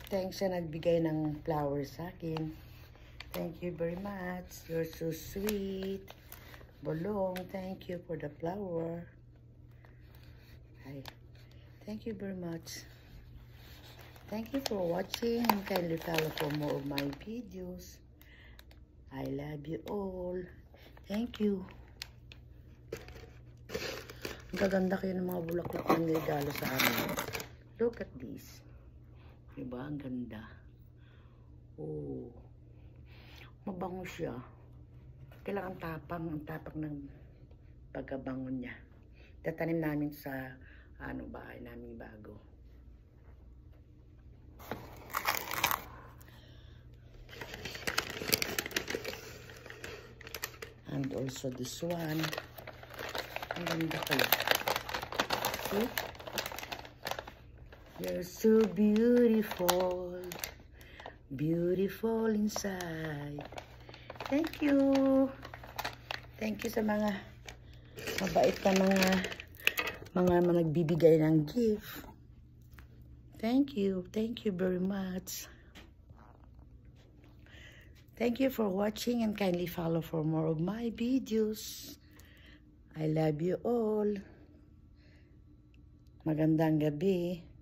Thanks sa nagbigay ng flowers sa akin. Thank you very much. You're so sweet. Bolong, thank you for the flower. Hi. Thank you very much. Thank you for watching and kindly follow for more of my videos. I love you all. Thank you. Ang gaganda kayo ng mga bulaklak na nilagalo sa amin. Look at this. Diba? Ang ganda. Oh. Mabango siya. Kailangan ang tapak ng pagkabangon niya. Tatanim namin sa bahay namin bago. And also this one. Ang ganda kayo. See? You're so beautiful. Beautiful inside. Thank you. Thank you sa mga mabait na mga nagbibigay ng gift. Thank you. Thank you very much. Thank you for watching and kindly follow for more of my videos. I love you all. Magandang gabi.